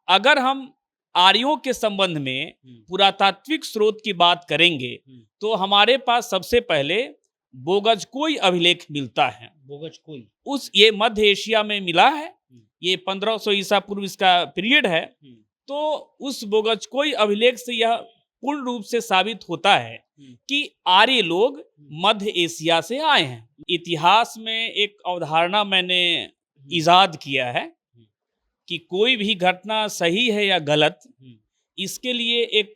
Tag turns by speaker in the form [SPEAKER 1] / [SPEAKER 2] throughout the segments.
[SPEAKER 1] अगर हम आर्यों के संबंध में पुरातात्विक स्रोत की बात करेंगे तो हमारे पास सबसे पहले बोगजकोई अभिलेख मिलता है।
[SPEAKER 2] बोगजकोई
[SPEAKER 1] ये मध्य एशिया में मिला है। ये 1500 ईसा पूर्व इसका पीरियड है। तो उस बोगजकोई अभिलेख से यह पूर्ण रूप से साबित होता है कि आर्य लोग मध्य एशिया से आए हैं। इतिहास में एक अवधारणा मैंने इजाद किया है कि कोई भी घटना सही है या गलत, इसके लिए एक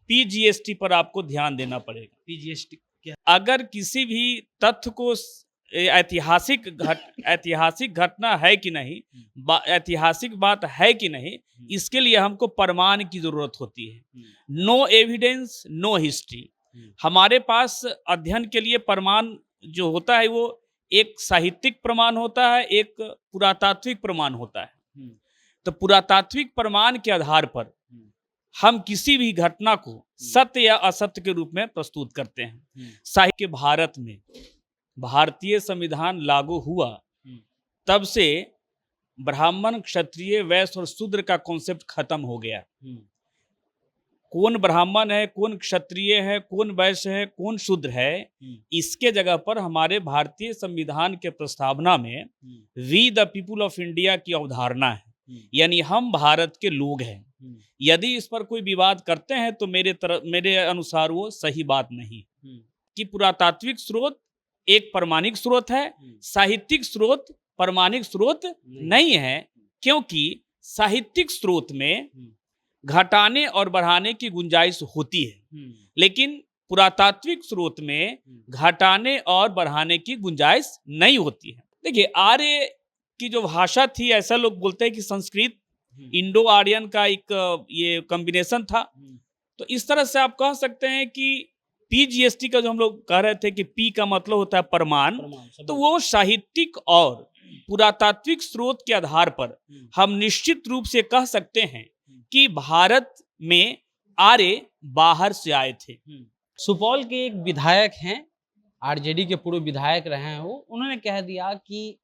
[SPEAKER 1] पीजीएसटी पर आपको ध्यान देना पड़ेगा।
[SPEAKER 2] पीजीएसटी क्या?
[SPEAKER 1] अगर किसी भी तथ्य को ऐतिहासिक घटना है कि नहीं, ऐतिहासिक बात है कि नहीं, इसके लिए हमको प्रमाण की जरूरत होती है। No evidence no history. हमारे पास अध्ययन के लिए प्रमाण जो होता है वो एक साहित्यिक प्रमाण होता है, एक पुरातात्विक प्रमाण होता है। तो पुरातात्विक प्रमाण के आधार पर हम किसी भी घटना को सत्य या असत्य के रूप में प्रस्तुत करते हैं। साहित्य भारत में भारतीय संविधान लागू हुआ तब से ब्राह्मण, क्षत्रिय, वैश्य और शूद्र का कॉन्सेप्ट खत्म हो गया। कौन ब्राह्मण है, कौन क्षत्रिय है, कौन वैश्य है, कौन शूद्र है, इसके जगह पर हमारे भारतीय संविधान के प्रस्तावना में we the people of India की अवधारणा है, यानी हम भारत के लोग हैं। यदि इस पर कोई विवाद करते हैं तो मेरे अनुसार वो सही बात नहीं कि पुरातात्विक स्रोत एक प्रमाणिक स्रोत है, साहित्यिक स्रोत प्रमाणिक स्रोत नहीं है, क्योंकि साहित्यिक स्रोत में घटाने और बढ़ाने की गुंजाइश होती है, लेकिन पुरातात्विक स्रोत में घटाने और बढ़ाने की गुंजाइश नहीं होती है। देखिए, आर्य की जो भाषा थी, ऐसा लोग बोलते हैं कि संस्कृत इंडो आर्यन का एक ये कॉम्बिनेशन था। तो इस तरह से आप कह सकते हैं कि पीजीएसटी का जो हम लोग कह रहे थे कि पी का मतलब होता है प्रमाण, तो वो साहित्यिक और पुरातात्विक स्रोत के आधार पर हम निश्चित रूप से कह सकते हैं कि भारत में आर्य बाहर से आए थे।
[SPEAKER 2] सुपौल के एक विधायक हैं, आरजेडी के पूर्व विधायक रहे हैं, वो उन्होंने कह दिया कि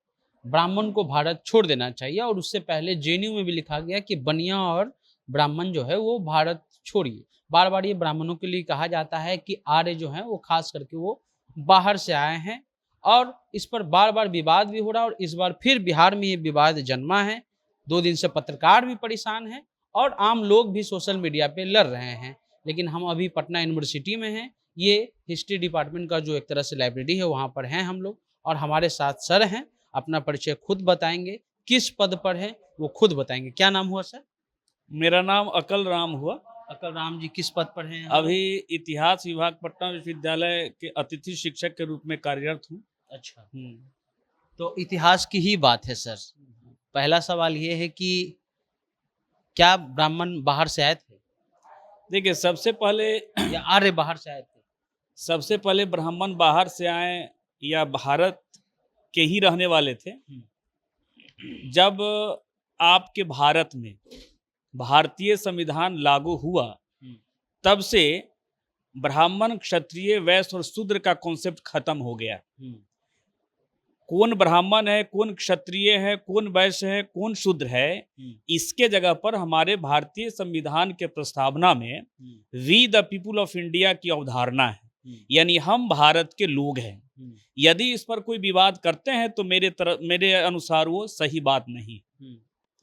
[SPEAKER 2] ब्राह्मण को भारत छोड़ देना चाहिए, और उससे पहले जेएनयू में भी लिखा गया कि बनिया और ब्राह्मण जो है वो भारत छोड़िए। बार बार ये ब्राह्मणों के लिए कहा जाता है कि आर्य जो है वो खास करके वो बाहर से आए हैं, और इस पर बार बार विवाद भी हो रहा है। और इस बार फिर बिहार में ये विवाद जन्मा है। 2 दिन से पत्रकार भी परेशान हैं और आम लोग भी सोशल मीडिया पे लड़ रहे हैं। लेकिन हम अभी पटना यूनिवर्सिटी में हैं, ये हिस्ट्री डिपार्टमेंट का जो एक तरह से लाइब्रेरी है, वहाँ पर हैं हम लोग, और हमारे साथ सर हैं, अपना परिचय खुद बताएंगे, किस पद पर है वो खुद बताएंगे। क्या नाम हुआ सर?
[SPEAKER 1] मेरा नाम अकल राम हुआ।
[SPEAKER 2] अकल राम जी, किस पद पर हैं?
[SPEAKER 1] अभी इतिहास विभाग पटना विश्वविद्यालय के अतिथि शिक्षक के रूप में कार्यरत हूँ।
[SPEAKER 2] अच्छा, तो इतिहास की ही बात है सर। पहला सवाल ये है कि क्या ब्राह्मण बाहर से आए थे?
[SPEAKER 1] देखिए, सबसे पहले
[SPEAKER 2] या आर्य बाहर से आए थे?
[SPEAKER 1] सबसे पहले ब्राह्मण बाहर से आए या भारत के ही रहने वाले थे। जब आपके भारत में भारतीय संविधान लागू हुआ तब से ब्राह्मण, क्षत्रिय, वैश्य और शूद्र का कॉन्सेप्ट खत्म हो गया। कौन ब्राह्मण है, कौन क्षत्रिय है, कौन वैश्य है, कौन शूद्र है, इसके जगह पर हमारे भारतीय संविधान के प्रस्तावना में we the people of India की अवधारणा है, यानी हम भारत के लोग हैं। यदि इस पर कोई विवाद करते हैं तो मेरे अनुसार वो सही बात नहीं।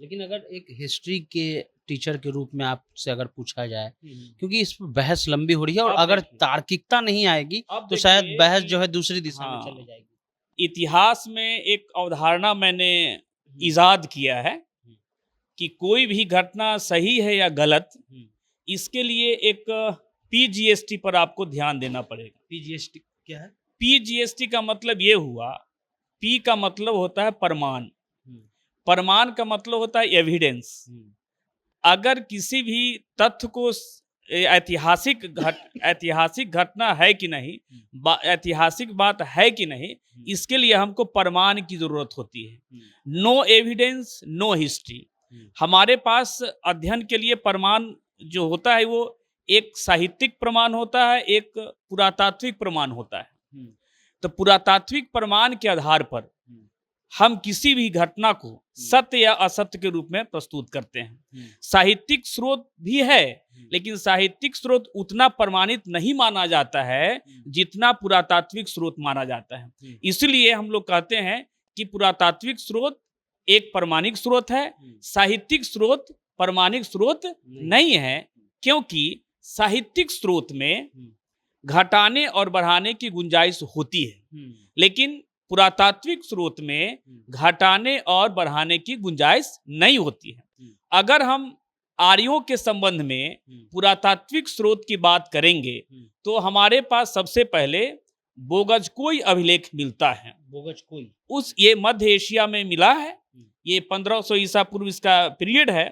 [SPEAKER 2] लेकिन अगर एक हिस्ट्री के टीचर के रूप में आपसे अगर पूछा जाए, क्योंकि इस पर बहस लंबी हो रही है और अगर तार्किकता नहीं आएगी तो शायद बहस जो है दूसरी दिशा में चले जाएगी।
[SPEAKER 1] इतिहास में एक अवधारणा मैंने इजाद किया है कि कोई भी घटना सही है या गलत, इसके लिए एक पीजीएसटी पर आपको ध्यान देना पड़ेगा।
[SPEAKER 2] पीजीएसटी क्या है?
[SPEAKER 1] पीजीएसटी का मतलब ये हुआ, पी का मतलब होता है प्रमाण, प्रमाण का मतलब होता है एविडेंस। अगर किसी भी तथ्य को ऐतिहासिक घटना है कि नहीं, ऐतिहासिक बात है कि नहीं, इसके लिए हमको प्रमाण की जरूरत होती है। No evidence no history. हमारे पास अध्ययन के लिए प्रमाण जो होता है वो एक साहित्यिक प्रमाण होता है, एक पुरातात्विक प्रमाण होता है। तो पुरातात्विक प्रमाण के आधार पर हम किसी भी घटना को सत्य या असत्य के रूप में प्रस्तुत करते हैं। साहित्यिक स्रोत भी है, लेकिन साहित्यिक स्रोत उतना प्रमाणित नहीं माना जाता है जितना पुरातात्विक स्रोत माना जाता है। इसलिए हम लोग कहते हैं कि पुरातात्विक स्रोत एक प्रमाणिक स्रोत है, साहित्यिक स्रोत प्रमाणिक स्रोत नहीं है, क्योंकि साहित्यिक स्रोत में घटाने और बढ़ाने की गुंजाइश होती है, लेकिन पुरातात्विक स्रोत में घटाने और बढ़ाने की गुंजाइश नहीं होती है। अगर हम आर्यों के संबंध में पुरातात्विक स्रोत की बात करेंगे तो हमारे पास सबसे पहले बोगजकोई अभिलेख मिलता है।
[SPEAKER 2] बोगजकोई
[SPEAKER 1] ये मध्य एशिया में मिला है, ये 1500 ईसा पूर्व इसका पीरियड है।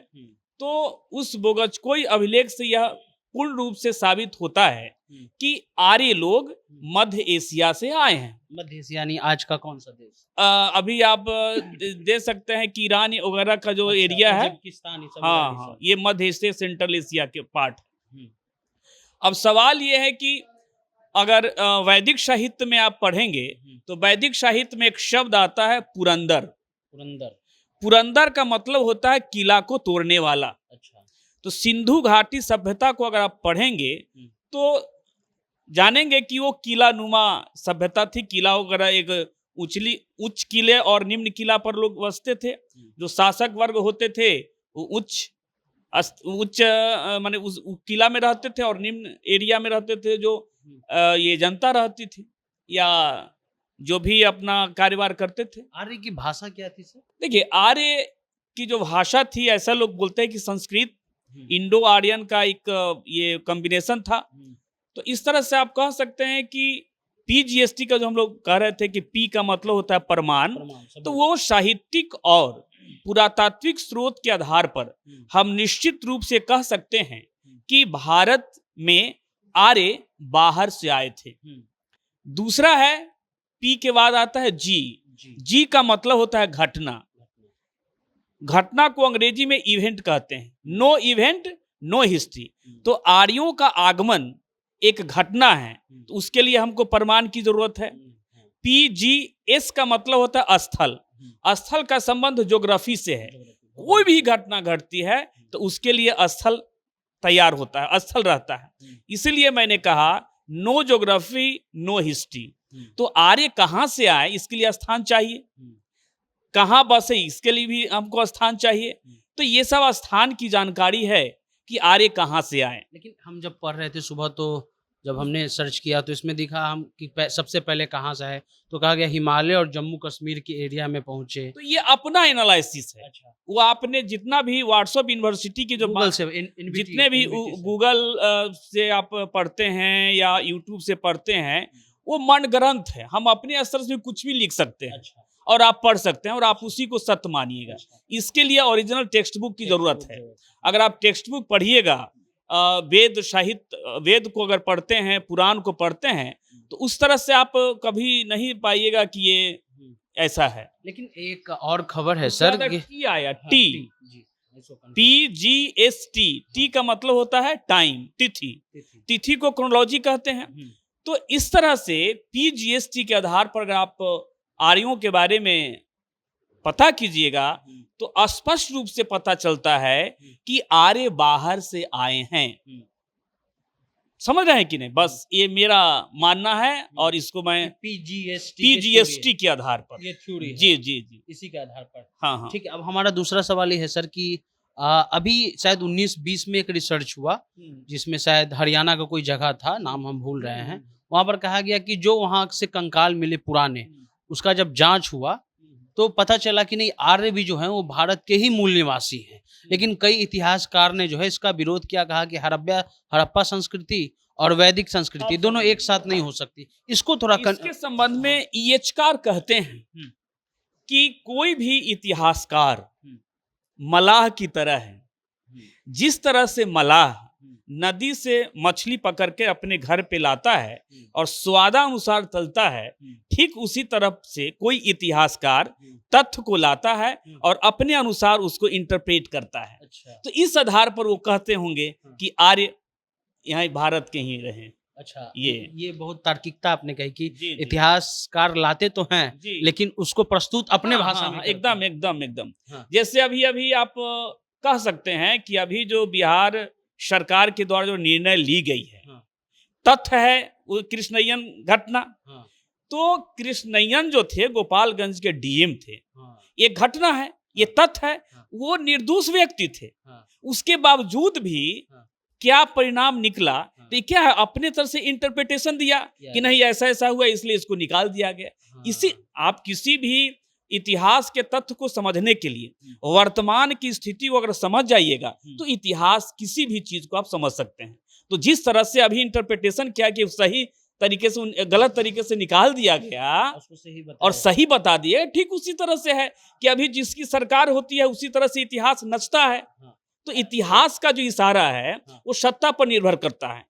[SPEAKER 1] तो उस बोगजकोई अभिलेख से यह पूर्ण रूप से साबित होता है कि आर्य लोग मध्य एशिया से आए हैं।
[SPEAKER 2] मध्य एशिया यानी आज का कौन सा देश?
[SPEAKER 1] अभी आप दे सकते हैं कि ईरान वगैरह का जो एरिया है, हाँ, ये मध्य एशिया सेंट्रल एशिया के पार्ट। अब सवाल ये है कि अगर वैदिक साहित्य में आप पढ़ेंगे तो वैदिक साहित्य में एक शब्द आता है पुरंदर। पुरंदर का मतलब होता है किला को तोड़ने वाला।
[SPEAKER 2] अच्छा। तो
[SPEAKER 1] सिंधु घाटी सभ्यता को अगर आप पढ़ेंगे तो जानेंगे कि वो किला नुमा सभ्यता थी। किला वगैरह एक उच्च किले और निम्न किला पर लोग बसते थे। जो शासक वर्ग होते थे वो उच्च माने उस किला में रहते थे और निम्न एरिया में रहते थे जो ये जनता रहती थी या जो भी अपना कारोबार करते थे।
[SPEAKER 2] आर्य की भाषा क्या थी सर?
[SPEAKER 1] देखिए, आर्य की जो भाषा थी, ऐसा लोग बोलते हैं कि संस्कृत इंडो आर्यन का एक ये कॉम्बिनेशन था। तो इस तरह से आप कह सकते हैं कि पीजीएसटी का जो हम लोग कह रहे थे कि पी का मतलब होता है प्रमाण, तो वो साहित्यिक और पुरातात्विक स्रोत के आधार पर हम निश्चित रूप से कह सकते हैं कि भारत में आर्य बाहर से आए थे। दूसरा है, पी के बाद आता है जी का मतलब होता है घटना। घटना को अंग्रेजी में इवेंट कहते हैं। No event no history. तो आर्यों का आगमन एक घटना है, तो उसके लिए हमको प्रमाण की जरूरत है। पीजीएस का मतलब होता है स्थल। स्थल का संबंध ज्योग्राफी से है। कोई भी घटना घटती है तो उसके लिए स्थल तैयार होता है, स्थल रहता है। इसलिए मैंने कहा नो ज्योग्राफी नो हिस्ट्री। तो आर्य कहाँ से आए इसके लिए स्थान चाहिए, कहाँ बसे इसके लिए भी हमको स्थान चाहिए। तो ये सब स्थान की जानकारी है कि आर्य कहाँ से आए।
[SPEAKER 2] लेकिन हम जब पढ़ रहे थे सुबह, तो जब हमने सर्च किया तो इसमें दिखा हम कि सबसे पहले कहाँ से आए, तो कहा गया हिमालय और जम्मू कश्मीर के एरिया में पहुंचे।
[SPEAKER 1] तो ये अपना एनालिसिस है। अच्छा। वो आपने जितना भी व्हाट्सएप यूनिवर्सिटी की जो
[SPEAKER 2] गूगल से
[SPEAKER 1] जितने भी गूगल से आप पढ़ते हैं या यूट्यूब से पढ़ते हैं, वो मन ग्रंथ है। हम अपने स्तर से कुछ भी लिख सकते हैं। अच्छा। और आप पढ़ सकते हैं और आप उसी को सत्य मानिएगा। अच्छा। इसके लिए ओरिजिनल टेक्स्ट बुक की जरूरत है। अगर आप टेक्स्ट बुक पढ़िएगा, वेद साहित्य, वेद को अगर पढ़ते हैं, पुराण को पढ़ते हैं, तो उस तरह से आप कभी नहीं पाइएगा कि ये ऐसा है।
[SPEAKER 2] लेकिन एक और खबर है सर,
[SPEAKER 1] टी आया, टी, PGST। टी का मतलब होता है टाइम, तिथि। तिथि को क्रोनोलॉजी कहते हैं। तो इस तरह से PGST के आधार पर अगर आप आर्यों के बारे में पता कीजिएगा तो स्पष्ट रूप से पता चलता है कि आर्य बाहर से आए हैं। समझ रहे हैं कि नहीं? बस ये मेरा मानना है और इसको मैं PGST के आधार पर,
[SPEAKER 2] ये थ्योरी है।
[SPEAKER 1] जी
[SPEAKER 2] इसी के आधार पर।
[SPEAKER 1] हाँ।
[SPEAKER 2] ठीक है। अब हमारा दूसरा सवाल ये है सर कि अभी शायद 1920 में एक रिसर्च हुआ जिसमें शायद हरियाणा का कोई जगह था, नाम हम भूल रहे हैं। वहां पर कहा गया कि जो वहां से कंकाल मिले पुराने, उसका जब जांच हुआ तो पता चला कि नहीं, आर्य भी जो है वो भारत के ही मूल निवासी हैं। लेकिन कई इतिहासकार ने जो है इसका विरोध किया, कहा कि हड़प्पा संस्कृति और वैदिक संस्कृति दोनों एक साथ नहीं हो सकती। इसको थोड़ा
[SPEAKER 1] इसके संबंध में ईएचकार कहते हैं कि कोई भी इतिहासकार मलाह की तरह है। जिस तरह से मलाह नदी से मछली पकड़ के अपने घर पे लाता है और स्वादानुसार तलता है, ठीक उसी तरह से कोई इतिहासकार तथ्य को लाता है और अपने अनुसार उसको इंटरप्रेट करता है। अच्छा। तो इस आधार पर वो कहते होंगे कि आर्य यहाँ भारत के ही रहे।
[SPEAKER 2] अच्छा,
[SPEAKER 1] ये
[SPEAKER 2] ये बहुत तार्किकता आपने कही कि
[SPEAKER 1] जी जी
[SPEAKER 2] इतिहासकार लाते तो हैं
[SPEAKER 1] जी
[SPEAKER 2] लेकिन उसको प्रस्तुत अपने
[SPEAKER 1] हाँ,
[SPEAKER 2] भाषा
[SPEAKER 1] हाँ,
[SPEAKER 2] में
[SPEAKER 1] हाँ,
[SPEAKER 2] करते
[SPEAKER 1] एकदम
[SPEAKER 2] हैं।
[SPEAKER 1] एकदम एकदम
[SPEAKER 2] हाँ,
[SPEAKER 1] जैसे अभी अभी आप कह सकते हैं कि अभी जो बिहार सरकार के द्वारा जो निर्णय ली गई है,
[SPEAKER 2] हाँ,
[SPEAKER 1] तथ्य है वो कृष्णय्यन घटना।
[SPEAKER 2] हाँ,
[SPEAKER 1] तो कृष्णय्यन जो थे गोपालगंज के डीएम थे,
[SPEAKER 2] हाँ,
[SPEAKER 1] ये घटना है, ये तथ्य है,
[SPEAKER 2] हाँ,
[SPEAKER 1] वो निर्दोष व्यक्ति थे।
[SPEAKER 2] हाँ,
[SPEAKER 1] उसके बावजूद भी
[SPEAKER 2] हाँ,
[SPEAKER 1] क्या परिणाम निकला,
[SPEAKER 2] हाँ,
[SPEAKER 1] तो ये क्या है, अपने तरफ से इंटरप्रिटेशन दिया कि नहीं ऐसा ऐसा हुआ इसलिए इसको निकाल दिया गया। इसी
[SPEAKER 2] हाँ,
[SPEAKER 1] आप किसी भी इतिहास के तथ्य को समझने के लिए वर्तमान की स्थिति को अगर समझ जाइएगा तो इतिहास किसी भी चीज को आप समझ सकते हैं। तो जिस तरह से अभी इंटरप्रिटेशन किया कि सही तरीके से गलत तरीके से निकाल दिया गया
[SPEAKER 2] उसको सही
[SPEAKER 1] और
[SPEAKER 2] बताया।
[SPEAKER 1] सही बता दिए, ठीक उसी तरह से है कि अभी जिसकी सरकार होती है उसी तरह से इतिहास नचता है।
[SPEAKER 2] हाँ,
[SPEAKER 1] तो इतिहास का जो इशारा है
[SPEAKER 2] हाँ।
[SPEAKER 1] वो सत्ता पर निर्भर करता है।